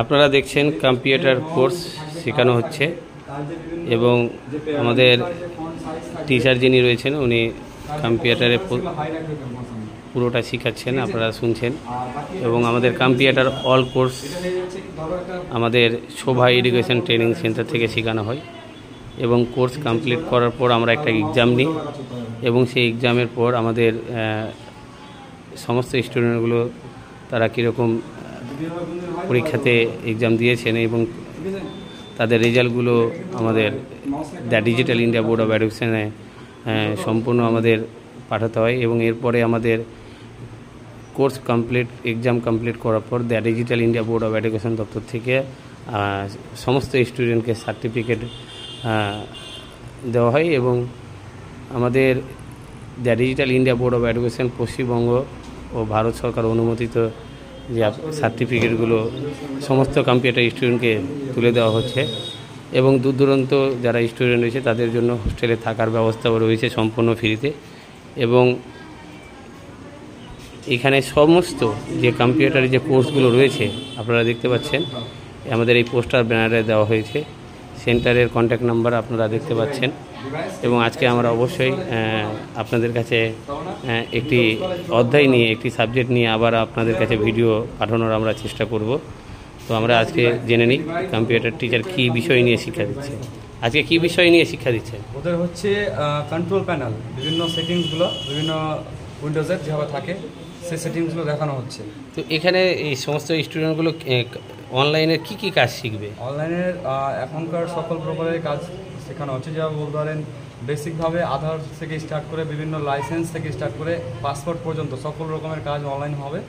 আপনারা দেখছেন computer course শেখানো হচ্ছে এবং আমাদের টিচার যিনি রয়েছেন উনি কম্পিউটারে পুরোটা শেখাচ্ছেন, আপনারা শুনছেন। এবং আমাদের কম্পিউটার অল কোর্স আমাদের শোভা এডুকেশন ট্রেনিং সেন্টার থেকে শেখানো হয় এবং কোর্স কমপ্লিট করার পর আমরা একটা এক্সাম নিই এবং সেই এক্সামের পর আমাদের সমস্ত স্টুডেন্টগুলো তারা কীরকম পরীক্ষাতে এক্সাম দিয়েছেন এবং তাদের রেজাল্টগুলো আমাদের the digital India board of এডুকেশনে সম্পূর্ণ আমাদের পাঠাতে হয় এবং এরপরে আমাদের কোর্স কমপ্লিট এক্সাম কমপ্লিট করার পর the digital India board of education দপ্তর থেকে সমস্ত স্টুডেন্টকে সার্টিফিকেট দেওয়া হয় এবং আমাদের the digital India board of education Paschimbanga ও ভারত সরকার অনুমোদিত যে সার্টিফিকেটগুলো সমস্ত কম্পিউটার স্টুডেন্টকে তুলে দেওয়া হচ্ছে এবং দূর দূরান্ত যারা স্টুডেন্ট রয়েছে তাদের জন্য হোস্টেলে থাকার ব্যবস্থাও রয়েছে সম্পূর্ণ ফ্রিতে। এবং এখানে সমস্ত যে কম্পিউটারের যে কোর্সগুলো রয়েছে আপনারা দেখতে পাচ্ছেন, আমাদের এই পোস্টার ব্যানারে দেওয়া হয়েছে। সেন্টারের কন্ট্যাক্ট নাম্বার আপনারা দেখতে পাচ্ছেন এবং আজকে আমরা অবশ্যই আপনাদের কাছে একটি অধ্যায় নিয়ে একটি সাবজেক্ট নিয়ে আবার আপনাদের কাছে ভিডিও পাঠানোর আমরা চেষ্টা করব। তো আমরা আজকে জেনে নিই কম্পিউটার টিচার কী বিষয় নিয়ে শিক্ষা দিচ্ছে। আজকে কী বিষয় নিয়ে শিক্ষা দিচ্ছে? ওদের হচ্ছে কন্ট্রোল প্যানেল, বিভিন্ন সেটিংসগুলো বিভিন্ন উইন্ডোজের যেভাবে থাকে সেই সেটিংসগুলো দেখানো হচ্ছে। তো এখানে এই সমস্ত স্টুডেন্টগুলো অনলাইনের কী কী কাজ শিখবে? অনলাইনের এখনকার সকল প্রকারের কাজ শেখানো হচ্ছে, যেভাবে বলতে পারেন বেসিকভাবে আধার থেকে স্টার্ট করে বিভিন্ন লাইসেন্স থেকে স্টার্ট করে পাসপোর্ট পর্যন্ত সকল রকমের কাজ অনলাইন হবে।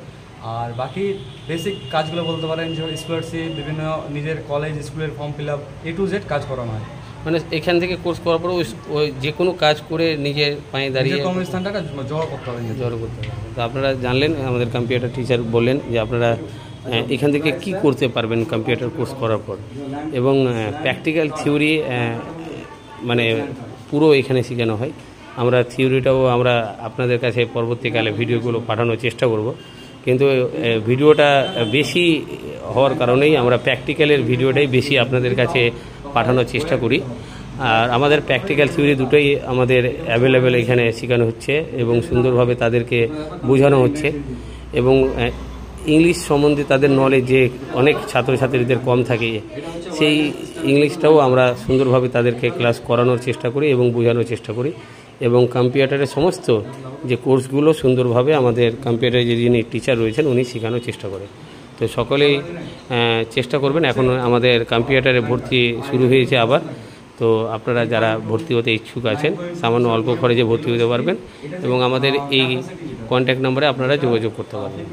আর বাকি বেসিক কাজগুলো বলতে পারেন যে স্কলারশিপ, বিভিন্ন নিজের কলেজ স্কুলের form fill up, A to Z কাজ করানো হয়। মানে এখান থেকে কোর্স করার পর ওই যে কোনো কাজ করে নিজের পায়ে দাঁড়িয়ে কর্মস্থানটা জড়ো করতে হবে। তো আপনারা জানলেন, আমাদের কম্পিউটার টিচার বললেন যে আপনারা এখান থেকে কি করতে পারবেন কম্পিউটার কোর্স করার পর এবং প্র্যাকটিক্যাল থিওরি মানে পুরো এখানে শেখানো হয়। আমরা থিওরিটাও আমরা আপনাদের কাছে পরবর্তীকালে ভিডিওগুলো পাঠানোর চেষ্টা করব, কিন্তু ভিডিওটা বেশি হওয়ার কারণেই আমরা প্র্যাকটিক্যালের ভিডিওটাই বেশি আপনাদের কাছে পাঠানোর চেষ্টা করি। আর আমাদের প্র্যাকটিক্যাল থিওরি দুটোই আমাদের অ্যাভেলেবেল এখানে শেখানো হচ্ছে এবং সুন্দরভাবে তাদেরকে বোঝানো হচ্ছে এবং ইংলিশ সম্বন্ধে তাদের নলেজ যে অনেক ছাত্রছাত্রীদের কম থাকে, সেই ইংলিশটাও আমরা সুন্দরভাবে তাদেরকে ক্লাস করানোর চেষ্টা করি এবং বোঝানোর চেষ্টা করি এবং কম্পিউটারের সমস্ত যে কোর্সগুলো সুন্দরভাবে আমাদের কম্পিউটারে যিনি টিচার রয়েছেন উনি শেখানোর চেষ্টা করে। তো সকলেই চেষ্টা করবেন। এখন আমাদের কম্পিউটারে ভর্তি শুরু হয়েছে আবার, তো আপনারা যারা ভর্তি হতে ইচ্ছুক আছেন সামান্য অল্প খরচে ভর্তি হতে পারবেন এবং আমাদের এই কন্ট্যাক্ট নম্বরে আপনারা যোগাযোগ করতে পারবেন।